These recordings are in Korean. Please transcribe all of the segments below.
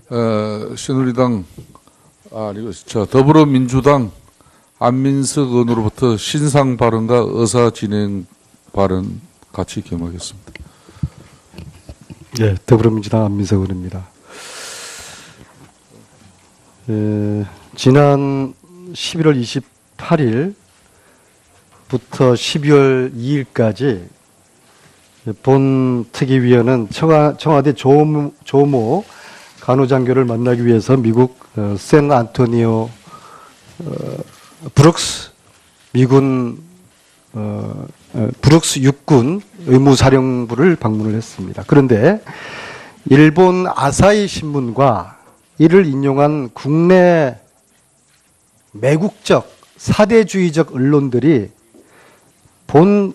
새누리당 아니고 더불어민주당 안민석 의원으로부터 신상 발언과 의사 진행 발언 같이 겸하겠습니다. 네, 더불어민주당 안민석 의원입니다. 지난 11월 28일부터 12월 2일까지 본 특위위원은 청와대 조모 간호장교를 만나기 위해서 미국 샌안토니오 브룩스 미군 브룩스 육군 의무사령부를 방문을 했습니다. 그런데 일본 아사히 신문과 이를 인용한 국내 매국적 사대주의적 언론들이 본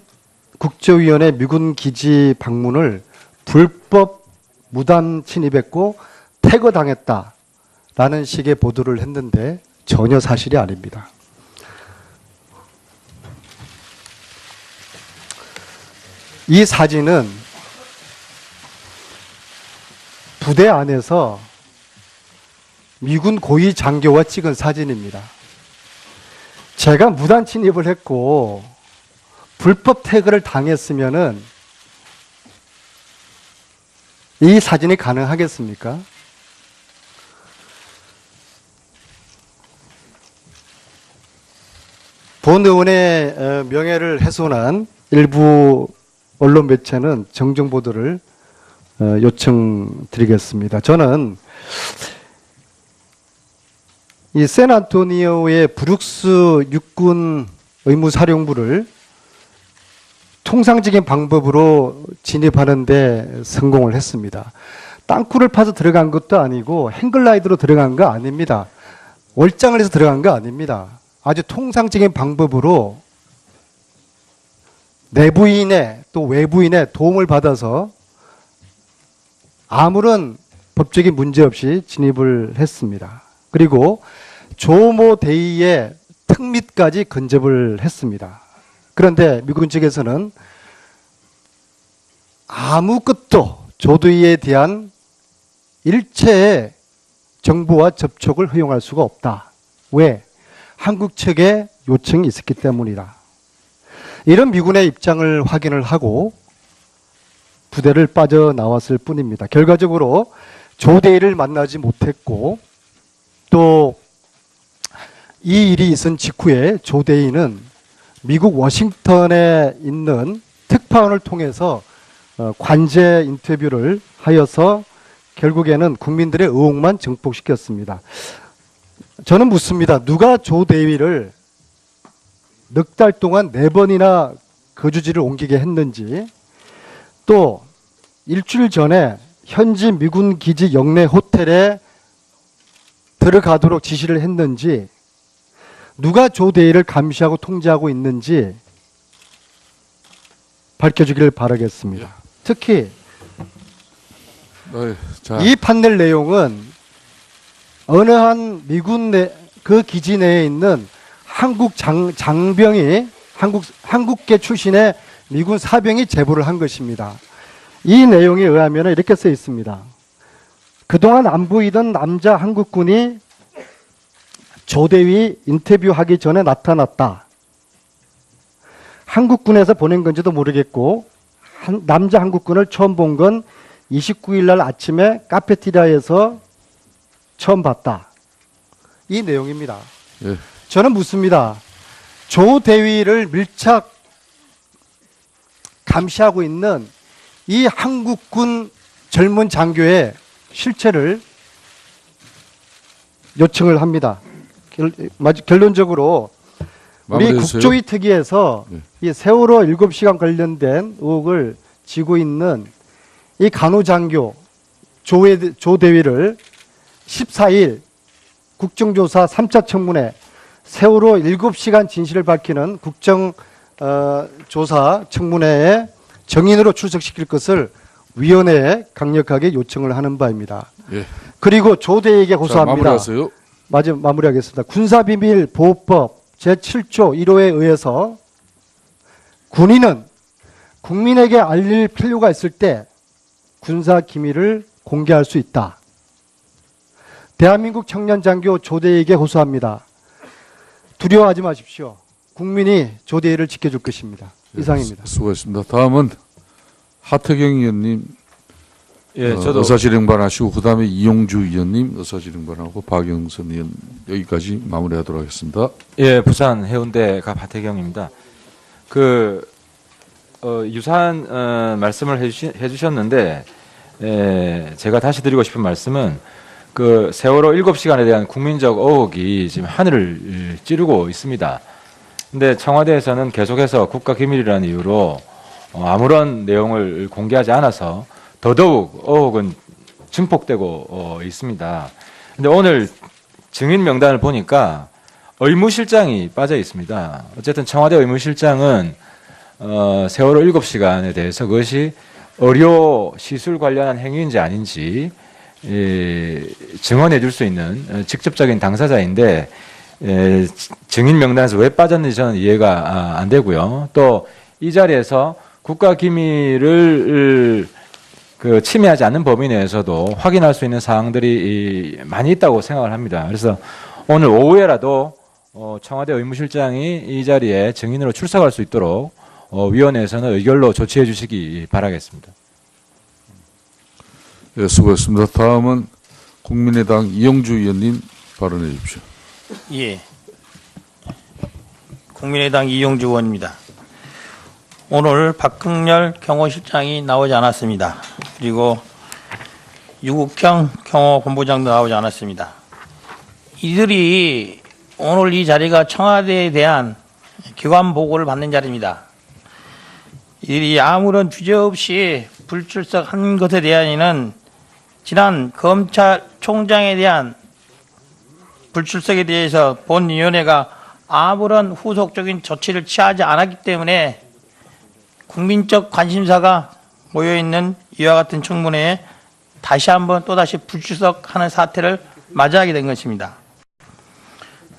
국조위원회 미군 기지 방문을 불법 무단 침입했고 퇴거당했다라는 식의 보도를 했는데 전혀 사실이 아닙니다. 이 사진은 부대 안에서 미군 고위 장교와 찍은 사진입니다. 제가 무단 침입을 했고 불법 퇴거를 당했으면은 이 사진이 가능하겠습니까? 본 의원의 명예를 훼손한 일부 언론 매체는 정정 보도를 요청드리겠습니다. 저는 이 샌안토니오의 브룩스 육군 의무사령부를 통상적인 방법으로 진입하는 데 성공을 했습니다. 땅굴을 파서 들어간 것도 아니고 행글라이드로 들어간 거 아닙니다. 월장을 해서 들어간 거 아닙니다. 아주 통상적인 방법으로 내부인의 또 외부인의 도움을 받아서 아무런 법적인 문제 없이 진입을 했습니다. 그리고 조모 대위의 특mit까지 근접을 했습니다. 그런데 미군 측에서는 아무것도 조대위에 대한 일체의 정보와 접촉을 허용할 수가 없다. 왜? 한국 측의 요청이 있었기 때문이다. 이런 미군의 입장을 확인을 하고 부대를 빠져나왔을 뿐입니다. 결과적으로 조대위를 만나지 못했고 또 이 일이 있은 직후에 조대위는 미국 워싱턴에 있는 특파원을 통해서 관제 인터뷰를 하여서 결국에는 국민들의 의혹만 증폭시켰습니다. 저는 묻습니다. 누가 조대위를 넉 달 동안 4번이나 거주지를 옮기게 했는지, 또 일주일 전에 현지 미군 기지 영내 호텔에 들어가도록 지시를 했는지, 누가 조대위를 감시하고 통제하고 있는지 밝혀주기를 바라겠습니다. 특히 이 판넬 내용은 어느 한 미군 그 기지 내에 있는 한국 장병이 한국계 출신의 미군 사병이 제보를 한 것입니다. 이 내용에 의하면 이렇게 써 있습니다. 그동안 안 보이던 남자 한국군이 조대위 인터뷰하기 전에 나타났다. 한국군에서 보낸 건지도 모르겠고 남자 한국군을 처음 본 건 29일 날 아침에 카페테리아에서 처음 봤다. 이 내용입니다. 네. 저는 묻습니다. 조대위를 밀착 감시하고 있는 이 한국군 젊은 장교의 실체를 요청을 합니다. 결론적으로 우리 국조위 특위에서 네. 이 세월호 7시간 관련된 의혹을 지고 있는 이 간호장교 조대위를 14일 국정조사 3차 청문회 세월호 7시간 진실을 밝히는 국정조사 청문회에 정인으로 출석시킬 것을 위원회에 강력하게 요청을 하는 바입니다. 예. 그리고 조대위에게 고소합니다. 마무리하겠습니다. 군사비밀보호법 제7조 1호에 의해서 군인은 국민에게 알릴 필요가 있을 때 군사기밀을 공개할 수 있다. 대한민국 청년 장교 조대희에게 호소합니다. 두려워하지 마십시오. 국민이 조대희를 지켜줄 것입니다. 이상입니다. 수고했습니다. 다음은 하태경 의원님 예, 저도 의사진행반하시고 그다음에 이용주 의원님 의사진행반하고 박영선 의원 여기까지 마무리하도록 하겠습니다. 예, 부산 해운대 갑 하태경입니다. 유사한 말씀을 해주셨는데 제가 다시 드리고 싶은 말씀은 그 세월호 7시간에 대한 국민적 의혹이 지금 하늘을 찌르고 있습니다. 근데 청와대에서는 계속해서 국가기밀이라는 이유로 아무런 내용을 공개하지 않아서 더더욱 의혹은 증폭되고 있습니다. 근데 오늘 증인 명단을 보니까 의무실장이 빠져 있습니다. 어쨌든 청와대 의무실장은 세월호 7시간에 대해서 그것이 의료 시술 관련한 행위인지 아닌지 증언해 줄 수 있는 직접적인 당사자인데 증인 명단에서 왜 빠졌는지 저는 이해가 안 되고요. 또 이 자리에서 국가기밀을 침해하지 않는 범위 내에서도 확인할 수 있는 사항들이 많이 있다고 생각을 합니다. 그래서 오늘 오후에라도 청와대 의무실장이 이 자리에 증인으로 출석할 수 있도록 위원회에서는 의결로 조치해 주시기 바라겠습니다. 예, 수고했습니다. 다음은 국민의당 이용주 의원님 발언해 주십시오. 예. 국민의당 이용주 의원입니다. 오늘 박흥렬 경호실장이 나오지 않았습니다. 그리고 유국형 경호본부장도 나오지 않았습니다. 이들이 오늘 이 자리가 청와대에 대한 기관 보고를 받는 자리입니다. 이들이 아무런 주제 없이 불출석한 것에 대한에는 지난 검찰총장에 대한 불출석에 대해서 본위원회가 아무런 후속적인 조치를 취하지 않았기 때문에 국민적 관심사가 모여있는 이와 같은 청문회에 다시 한번 또다시 불출석하는 사태를 맞이하게 된 것입니다.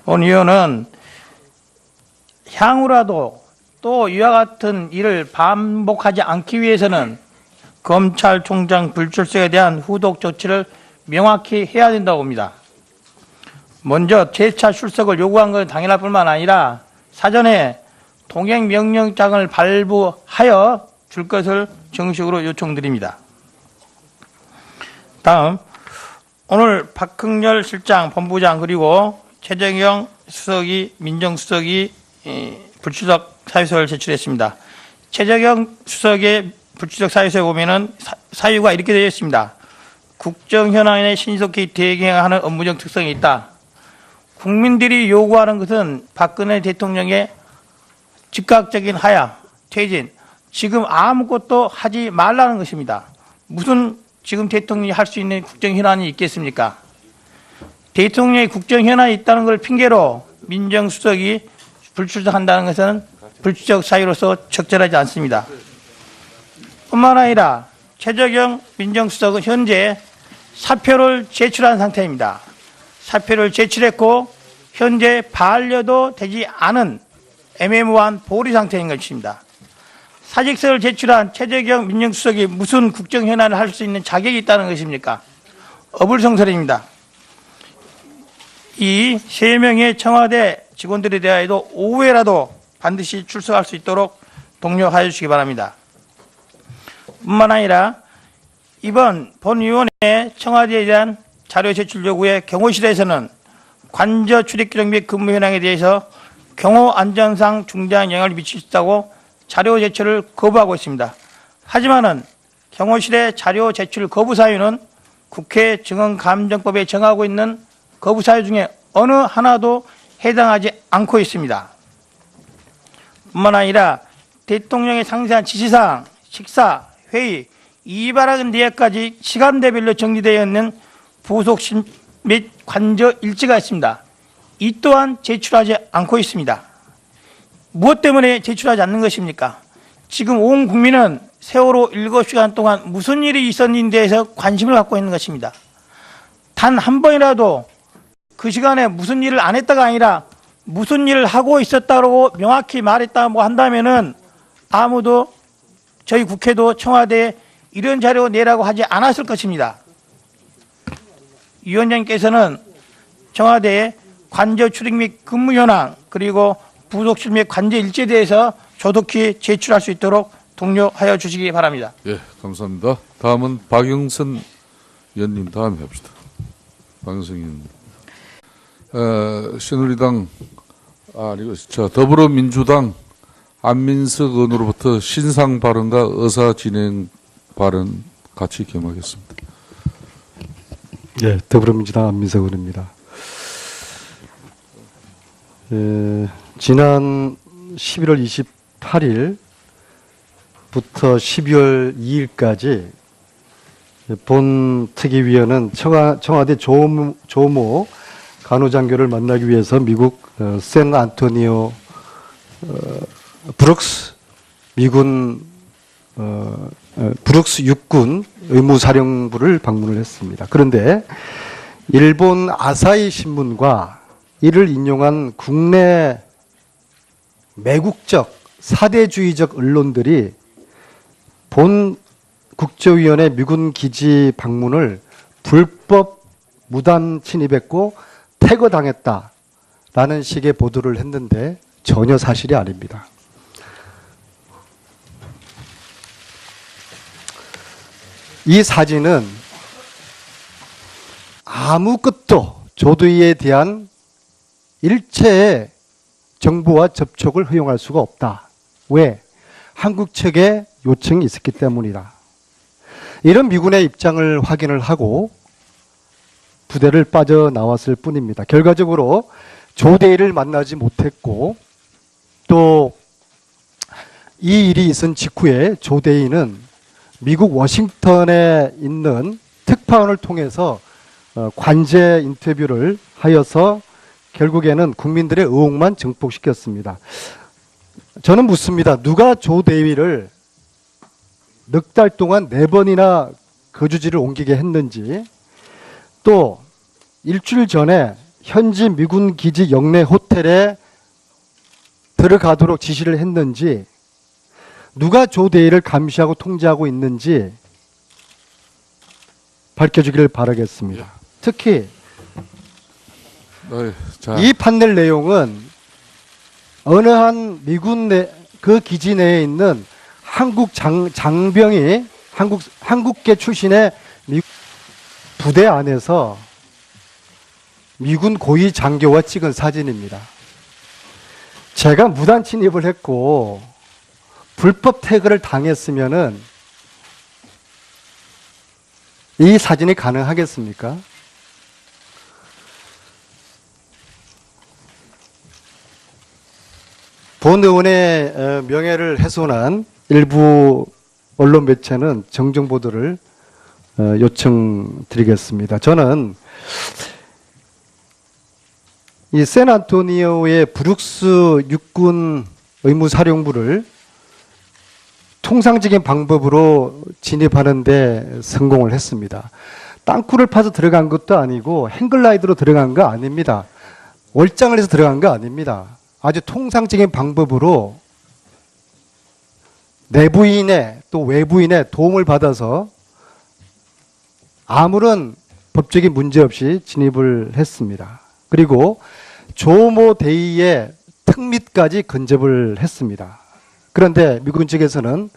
본위원은 향후라도 또 이와 같은 일을 반복하지 않기 위해서는 검찰총장 불출석에 대한 후속 조치를 명확히 해야 된다고 봅니다. 먼저 재차 출석을 요구한 것은 당연할 뿐만 아니라 사전에 동행명령장을 발부하여 줄 것을 정식으로 요청드립니다. 다음, 오늘 박흥렬 실장, 본부장 그리고 최재경 수석이 민정수석이 불출석 사유서를 제출했습니다. 최재경 수석의 불출석 사유서에 보면은 사유가 이렇게 되어 있습니다. 국정 현안에 신속히 대응하는 업무적 특성이 있다. 국민들이 요구하는 것은 박근혜 대통령의 즉각적인 하야, 퇴진, 지금 아무것도 하지 말라는 것입니다. 무슨 지금 대통령이 할 수 있는 국정 현안이 있겠습니까? 대통령의 국정 현안이 있다는 걸 핑계로 민정수석이 불출석한다는 것은 불출석 사유로서 적절하지 않습니다. 뿐만 아니라 최재경 민정수석은 현재 사표를 제출한 상태입니다. 사표를 제출했고 현재 반려도 되지 않은 애매모호한 보리 상태인 것입니다. 사직서를 제출한 최재경 민정수석이 무슨 국정현안을 할 수 있는 자격이 있다는 것입니까? 어불성설입니다. 이 3명의 청와대 직원들에 대하여도 오후에라도 반드시 출석할 수 있도록 독려하여 주시기 바랍니다. 뿐만 아니라 이번 본위원회 청와대에 대한 자료 제출 요구에 경호실에서는 관저 출입 기록 및 근무 현황에 대해서 경호 안전상 중대한 영향을 미칠 수 있다고 자료 제출을 거부하고 있습니다. 하지만은 경호실의 자료 제출 거부 사유는 국회 증언감정법에 정하고 있는 거부 사유 중에 어느 하나도 해당하지 않고 있습니다. 뿐만 아니라 대통령의 상세한 지시사항, 식사, 회의, 이발하는 내역까지 시간대별로 정리되어 있는 부속실 및 관저 일지가 있습니다. 이 또한 제출하지 않고 있습니다. 무엇 때문에 제출하지 않는 것입니까? 지금 온 국민은 세월호 7시간 동안 무슨 일이 있었는지에 대해서 관심을 갖고 있는 것입니다. 단 한 번이라도 그 시간에 무슨 일을 안 했다가 아니라 무슨 일을 하고 있었다고 명확히 말했다고 한다면은 아무도 저희 국회도 청와대에 이런 자료 내라고 하지 않았을 것입니다. 위원장께서는 청와대의 관저 출입 및 근무 현황 그리고 부속실 및 관저 일지에 대해서 조속히 제출할 수 있도록 독려하여 주시기 바랍니다. 예, 감사합니다. 다음은 박영선 의원님 다음에 합시다. 박영선 의원님. 새누리당 아니고 더불어민주당 안민석 의원으로부터 신상 발언과 의사 진행 발언 같이 겸하겠습니다. 예, 더불어민주당 안민석 의원입니다. 지난 11월 28일부터 12월 2일까지 본 특위위원은 청와대 조모 간호장교를 만나기 위해서 미국 샌안토니오 브룩스 미군 브룩스 육군 의무사령부를 방문을 했습니다. 그런데 일본 아사히 신문과 이를 인용한 국내 매국적 사대주의적 언론들이 본 국조위원회 미군 기지 방문을 불법 무단 침입했고 퇴거당했다라는 식의 보도를 했는데 전혀 사실이 아닙니다. 이 사진은 아무것도 조대위에 대한 일체의 정보와 접촉을 허용할 수가 없다. 왜? 한국 측의 요청이 있었기 때문이다. 이런 미군의 입장을 확인을 하고 부대를 빠져나왔을 뿐입니다. 결과적으로 조대위를 만나지 못했고 또 이 일이 있은 직후에 조대위는 미국 워싱턴에 있는 특파원을 통해서 관제 인터뷰를 하여서 결국에는 국민들의 의혹만 증폭시켰습니다. 저는 묻습니다. 누가 조대위를 넉 달 동안 4번이나 거주지를 옮기게 했는지, 또 일주일 전에 현지 미군 기지 영내 호텔에 들어가도록 지시를 했는지, 누가 조대위를 감시하고 통제하고 있는지 밝혀주기를 바라겠습니다. 특히 이 판넬 내용은 어느 한 미군 그 기지 내에 있는 한국 장병이 한국계 출신의 부대 안에서 미군 고위 장교와 찍은 사진입니다. 제가 무단 침입을 했고 불법 태그를 당했으면은 이 사진이 가능하겠습니까? 본 의원의 명예를 훼손한 일부 언론 매체는 정정 보도를 요청드리겠습니다. 저는 이 샌안토니오의 브룩스 육군 의무사령부를 통상적인 방법으로 진입하는 데 성공을 했습니다. 땅굴을 파서 들어간 것도 아니고 행글라이드로 들어간 거 아닙니다. 월장을 해서 들어간 거 아닙니다. 아주 통상적인 방법으로 내부인의 또 외부인의 도움을 받아서 아무런 법적인 문제 없이 진입을 했습니다. 그리고 조모 대위의 특mit까지 근접을 했습니다. 그런데 미군 측에서는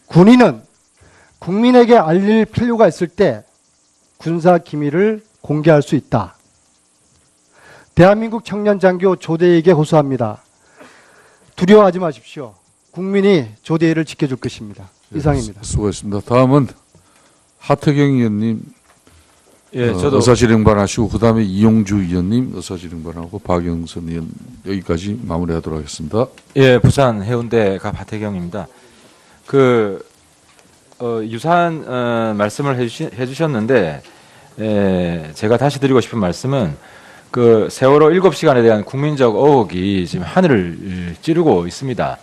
군인은 국민에게 알릴 필요가 있을 때 군사 기밀을 공개할 수 있다. 대한민국 청년 장교 조대위에게 호소합니다. 두려워하지 마십시오. 국민이 조대위를 지켜줄 것입니다. 이상입니다. 수고했습니다. 다음은 하태경 의원님 예, 저도 의사진행반하시고 그다음에 이용주 의원님 의사진행반하고 박영선 의원 여기까지 마무리하도록 하겠습니다. 예, 부산 해운대갑 하태경입니다. 유사한 말씀을 해주셨는데, 제가 다시 드리고 싶은 말씀은 세월호 7시간에 대한 국민적 의혹이 지금 하늘을 찌르고 있습니다.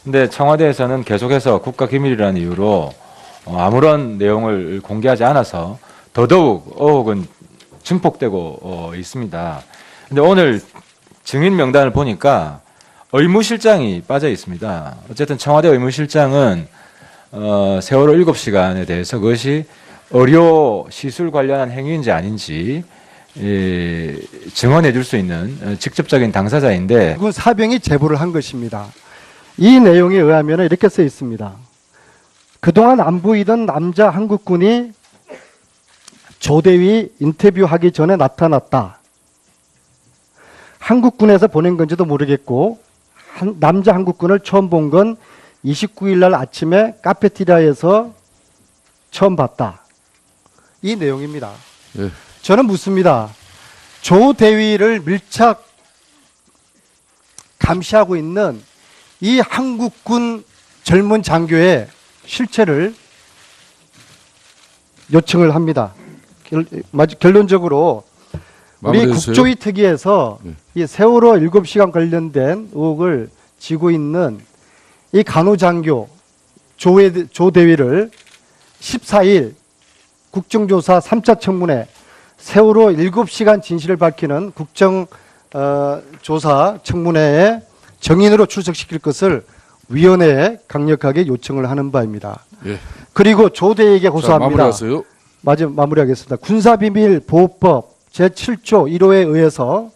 근데 청와대에서는 계속해서 국가기밀이라는 이유로 아무런 내용을 공개하지 않아서 더더욱 의혹은 증폭되고 있습니다. 근데 오늘 증인 명단을 보니까 의무실장이 빠져 있습니다. 어쨌든 청와대 의무실장은 세월호 7시간에 대해서 그것이 의료 시술 관련한 행위인지 아닌지 증언해 줄 수 있는 직접적인 당사자인데 미군 사병이 제보를 한 것입니다. 이 내용에 의하면 이렇게 써 있습니다. 그동안 안 보이던 남자 한국군이 조대위 인터뷰하기 전에 나타났다. 한국군에서 보낸 건지도 모르겠고 남자 한국군을 처음 본 건 29일 날 아침에 카페테리아에서 처음 봤다. 이 내용입니다. 예. 저는 묻습니다. 조대위를 밀착 감시하고 있는 이 한국군 젊은 장교의 실체를 요청을 합니다. 결론적으로 우리 마무리해주세요. 국조위 특위에서 네. 이 세월호 7시간 관련된 의혹을 지고 있는 이 간호장교 조대위를 14일 국정조사 3차 청문회 세월호 7시간 진실을 밝히는 국정조사 청문회에 정인으로 출석시킬 것을 위원회에 강력하게 요청을 하는 바입니다. 예. 그리고 조대위에게 자, 고소합니다. 마무리하세요. 마무리하겠습니다. 군사비밀보호법 제7조 1호에 의해서